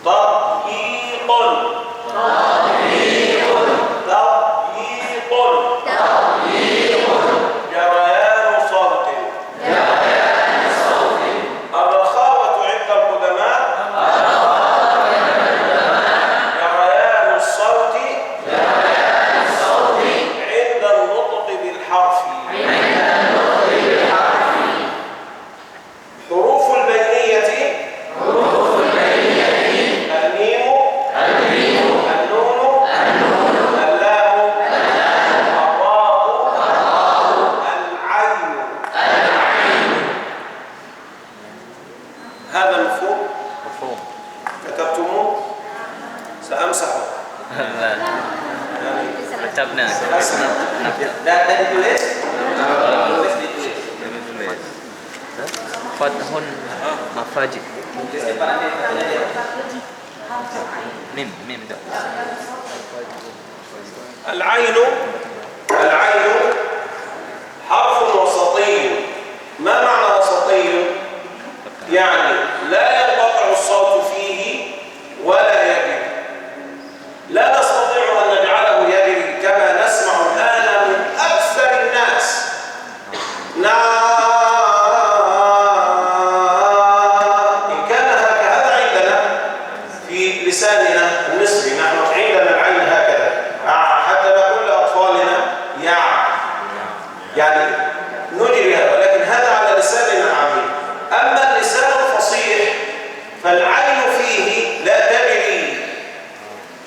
تضييق جريان صوت الرخاوة عند القدماء جريان الصوت عند النطق بالحرف. حروف البينية الميم النون اللام الراء العين. هذا مفهوم؟ كتبتموه؟ سأمسحه. كتبنا. Dan ditulis? Ditulis. Fathun mafajid. Mim itu. العين حرف وسطي. ما معنى وسطي؟ يعني لا ينقطع الصوت فيه ولا يجري. لا نستطيع أن نجعله يجري كما نسمع الآن من أكثر الناس. إن كان هكذا عندنا في لساننا المصري، نحن عندنا العين هكذا حتى نقول لأطفالنا يعني نجري هذا، ولكن هذا على لساننا العامي. أما اللسان الفصيح فالعين فيه لا تجري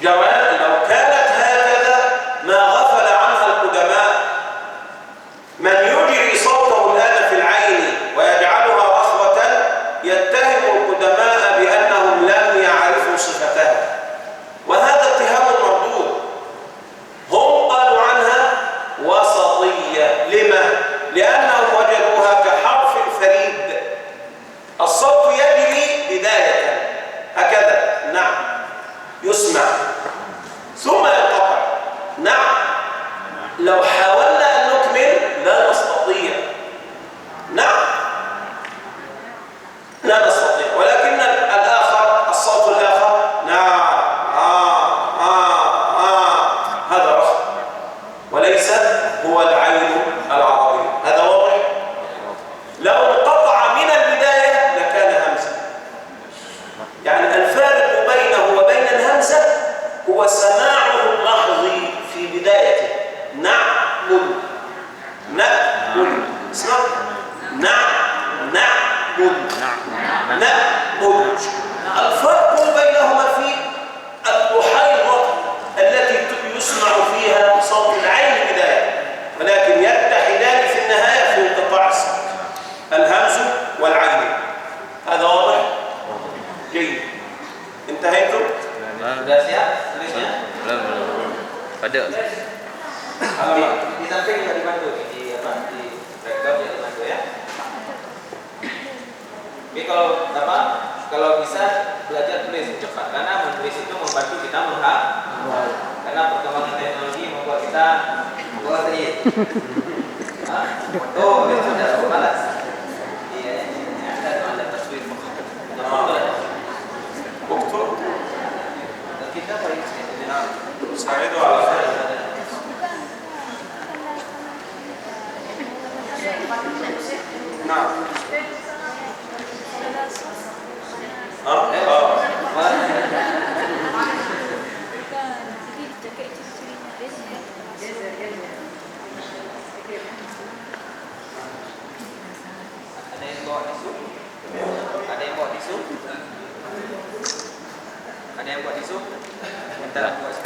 جريان. لو كانت هكذا ما غفل عنها القدماء. من يجري صوته الآن في العين ويجعلها رخوة يتهم القدماء بأنهم لم يعرفوا صفتها، وهذا اتهام مردود. هم قالوا عنها وسطية. لما؟ لأنهم وجدوها كحرف فريد. الصوت يجري بداية هكذا، نعم، يسمع ثم ينقطع، نعم. لو حاولنا أن نكمل لا نستطيع، نعم، لا نستطيع. ولكن الآخر، الصوت الآخر، نعم، هذا رخو وليس هو العين العربي. هذا واضح؟ لو انقطع من البداية لكان همزة. يعني الفارق بينه وبين الهمزة هو سماعه اللحظي في بدايته. نعمل اسمع، نعمل. الفرق بينهما في البحيرة التي يسمع فيها صوت العين بداية، ولكن يتحدان في النهاية في انقطاع الصوت، الهمز والعين. هذا واضح؟ جيد. انتهيتم؟ Sudah siap tulisnya? Belum. Pada. Di samping juga dibantu di breakdown ya, dibantu ya. Tapi kalau bisa belajar tulis cepat, karena menulis itu membantu kita menghafal. Karena perkembangan teknologi membuat kita sedikit. Tuh, itu sudah malas. Iya, ada taswir. اكتب. Kita paling ساعدوا على خير. نعم. Ada yang bawa tisu? Ada yang bawa tisu? Ada yang buat tisu? Minta aku buat.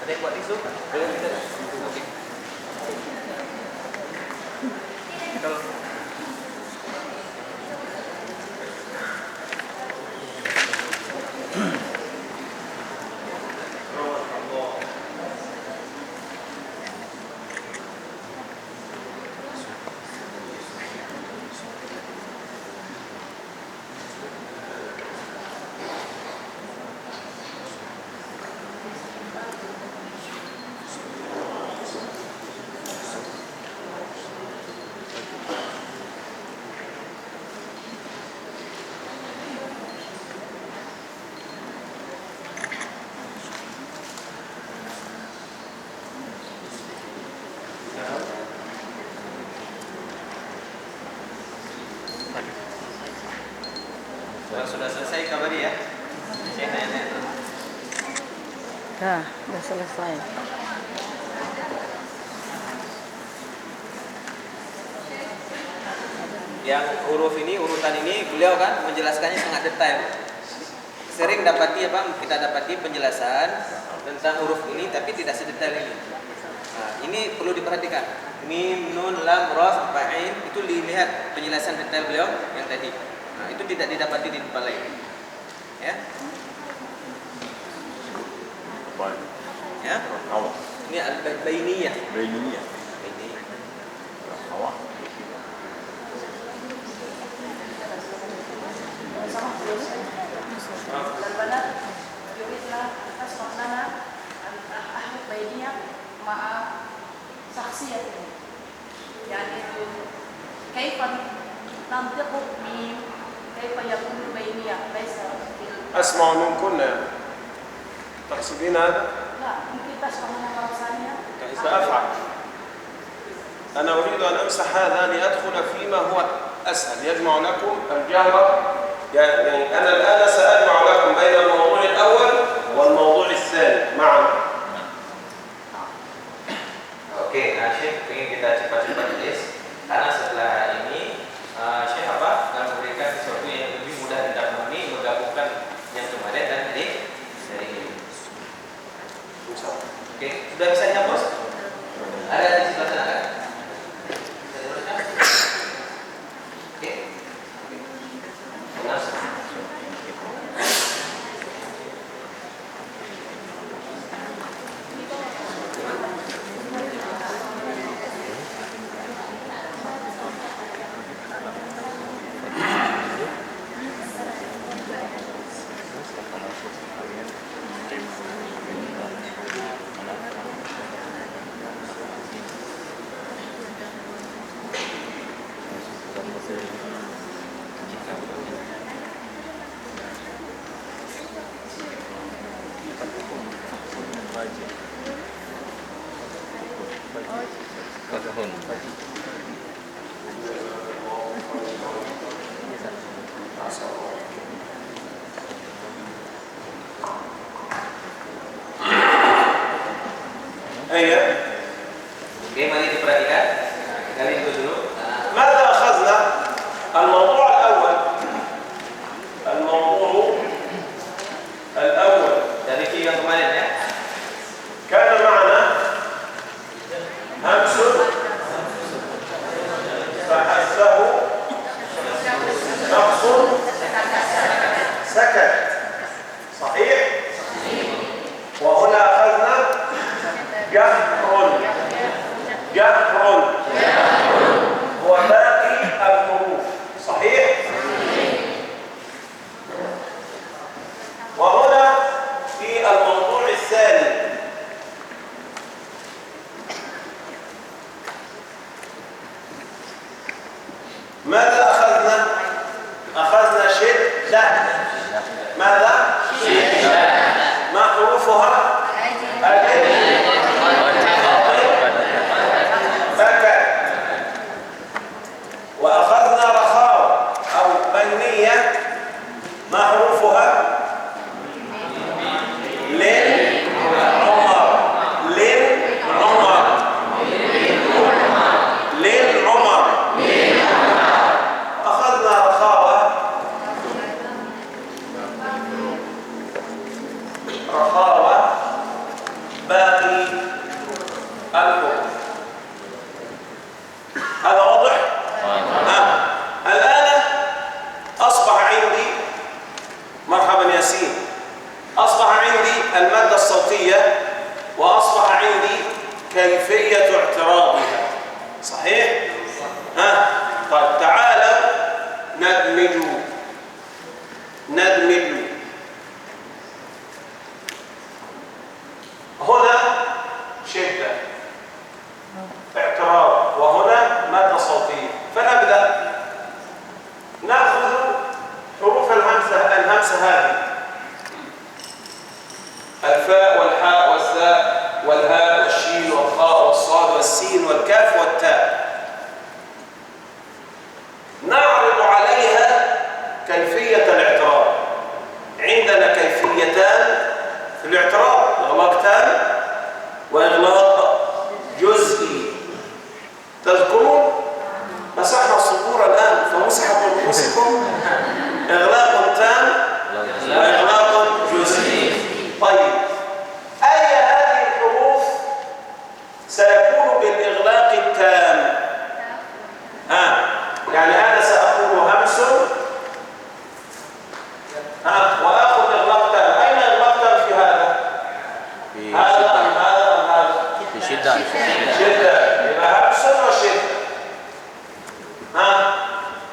Ada yang buat tisu? Boleh minta. Okey. Kalau Kalau sudah selesai kabari ya. Saya nanya. Dah selesai. Yang huruf ini, urutan ini beliau kan menjelaskannya sangat detail. Sering kita dapati penjelasan tentang huruf ini tapi tidak sedetail ini. Nah, ini perlu diperhatikan. Mim, nun, lam, ra sampai ain itu dilihat penjelasan detail beliau yang tadi. Nah, itu tidak didapati di tempat lain. Ya. Ya. Ini al-bainiyah. Bainiyah. Awak. البنات يريدن تسمعنا الأحرف بينية مع شخصيتهم يعني كيف ننطق ميم كيف يكون بينية ليس أسمع منكن تقصدين هذا؟ لا ممكن تشرحنا مرة ثانية سأفعل. أنا أريد أن أمسح هذا لأدخل فيما هو أسهل يجمع لكم الجهر. يعني أنا الآن سأجمع لكم بين الموضوع الأول والموضوع الثاني معا. Oke, Syekh ingin kita cepat-cepat tulis karena setelah ini Syekh akan memberikan sesuatu yang lebih mudah dipahami, menggabungkan yang kemarin dan dari ini. Oke, sudah bisa dihapus? Ada di sebelah sana kan? Oke. Kahun. أيه. Oke, mari diperhatikan. Kali itu dulu. ماذا أخذنا؟ الموضوع الأول Dari video yang kemarin ya. كان معنا همس فحسه نقص سكت صحيح؟ وهنا أخذنا جهر هو باقي الحروف صحيح؟ وهنا في الموضوع الثاني ماذا أخذنا؟ أخذنا شدة. ماذا؟ شدة. ما حروفها؟ سكت. وأخذنا رخاوة أو بينية. ما حروفها؟ لن عمر لن عمر لن عمر. أخذنا رخاوة باقي الحروف. هذا واضح؟ الآن أصبح عندي مرحبا ياسين. أصبح عندي المادة الصوتية وأصبح عندي كيفية اعتراضها. صحيح؟ طيب تعال ندمج هنا شدة اعتراض وهنا مادة صوتية. فنبدأ نأخذ حروف الهمسة هذه الفاء والحاء والثاء والهاء والشين والخاء والصاد والسين والكاف والتاء. نعرض عليها كيفية الاعتراض. الاعتراض إغلاق تام وإغلاق جزئي. تذكرون مسحنا الصدور الآن فمسحت من رؤوسكم إغلاق تام وإغلاق جزئي. طيب أي هذه الحروف سيكون بالإغلاق التام؟ يعني أنا سأقول همس وآخذ إغلاق تام. أين إغلاق تام في هذا؟ هذا في شدة. شدة، يبقى همس وشدة.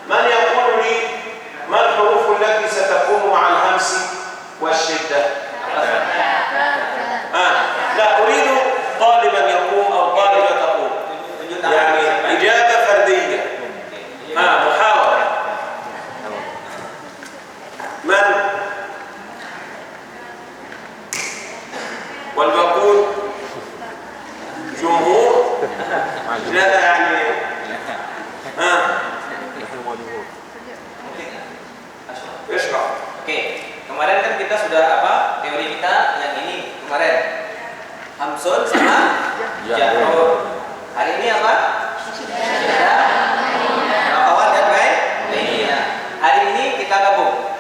من يقول لي ما الحروف التي ستكون مع الهمس والشدة؟ لا أريد طالبا يقوم أو طالبة تقوم، يعني إجابة فردية. محاولة. من؟ والباقون جمهور؟ لا يعني اشرح. Oke, kemarin kan kita sudah teori kita yang ini kemarin hamsun sama jahur. Hari ini apa? Rakawan dan bainiyah. Hari ini kita gabung.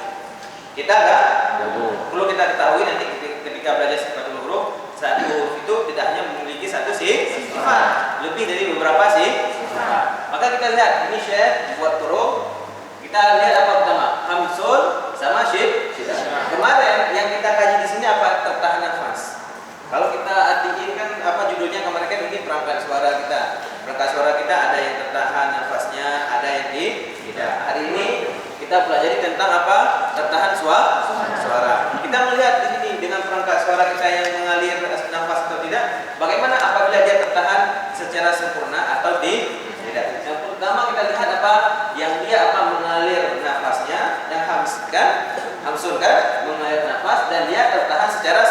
Kita gabung. Perlu kita ketahui nanti ketika belajar sifatul huruf, satu huruf itu tidak hanya memiliki satu sifat, lebih dari beberapa sifat. Maka kita lihat ini Syekh buat huruf. Kita lihat apa pertama? Hamsun sama syiddah. Kemarin yang kita kaji di sini apa? Tertahan nafas. Kalau kita artiin kan apa judulnya kemarin kan ini perangkat suara kita. Perangkat suara kita ada yang tertahan nafasnya, ada yang tidak. Hari ini kita pelajari tentang apa? Tertahan suara. Kita melihat di sini dengan perangkat suara kita yang mengalir nafas atau tidak. Bagaimana apabila dia tertahan secara sempurna atau tidak? Yang pertama kita lihat apa? Yang dia apa? Mengalir nafasnya dan hamsun kan? Mengalir nafas dan dia tertahan secara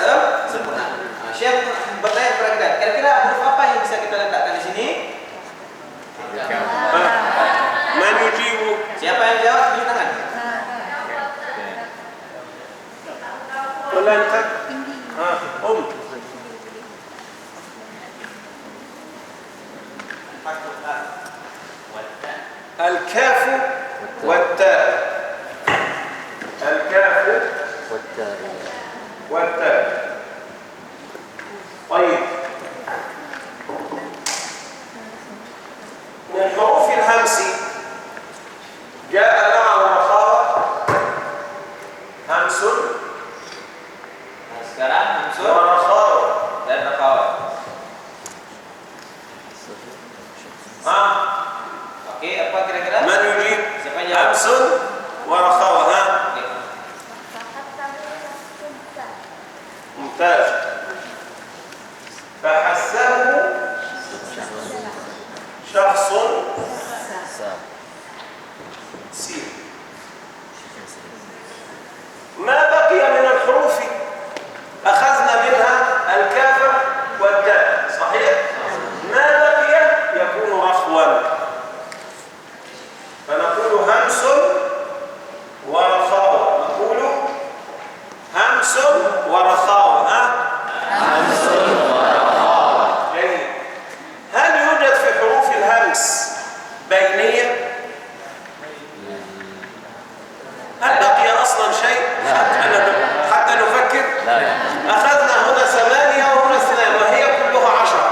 sempurna. Syekh bertanya kepada kita, kira-kira huruf apa yang bisa kita letakkan di sini? Menuju. Siapa yang jawab? Tunjuk tangan. Lantak. الكاف والتاء. الكاف والتاء. طيب من حروف الهمس جاء معه رخاوة همس. Sekarang hamsun ورخاوة. dan rakhawah. Oke, apa kira-kira? من يجيب؟ Siapa yang jawab? همس ورخاوة. Oke. ممتاز. فحسه شخص سين. ما بقي من الحروف أخذنا منها الكاف والدال، صحيح؟ ما بقي يكون رخوا، فنقول همس ورخاوة. نقول همس ورخاوة. همس ورخاوة. جيد. هل يوجد في حروف الهمس بينية؟ هل بقي أصلا شيء حتى نفكر؟ أخذنا هنا 8 وهنا 2 وهي كلها 10،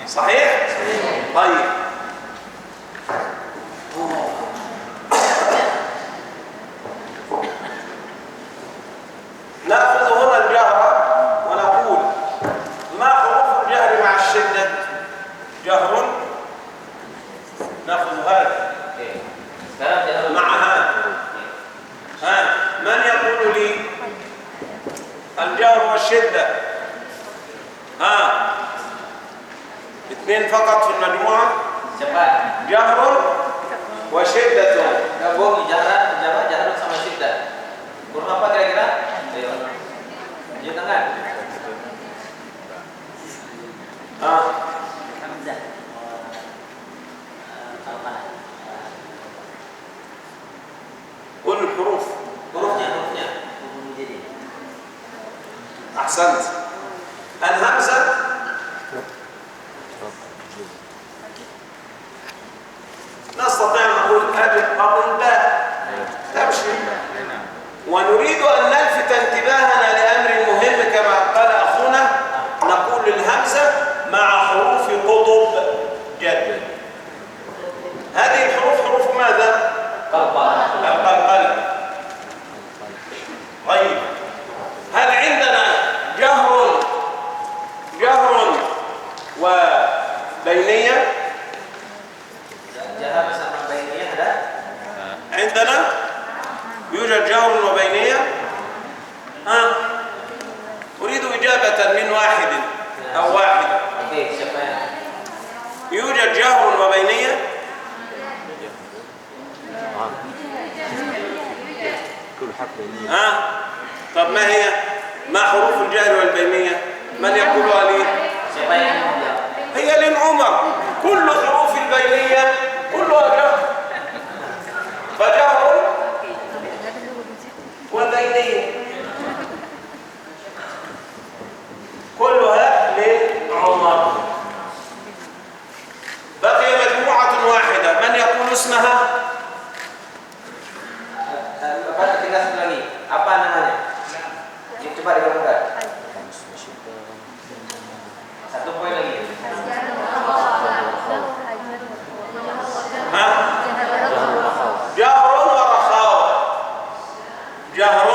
صحيح؟ طيب أحسنت. الهمزة نستطيع أن نقول ألف قبل باء تمشي، ونريد أن نلفت انتباهنا لأمر مهم كما قال أخونا، نقول الهمزة مع حروف قطب جد. هذه الحروف حروف ماذا؟ القلقلة. طيب هل عندنا جهر وبينية؟ جهر sama bainiyah ada. عندنا يوجد جهر وبينية. أريد إجابة من واحد أو واحدة. Oke, siapa yang? يوجد جهر وبينية؟ كل حرف بينية. طب ما هي؟ ما حروف الجهر والبينية؟ من يقولها لي؟ Siapa yang menjawab? هي للعمر. كل حروف البينية كلها جهر، فجهر وبينية كلها للعمر. بقي مجموعة واحدة، من يقول اسمها؟ Apa tinggal satu lagi? Apa namanya? Coba digabungkan. Satu poin lagi. جهر ورخاوة. جهر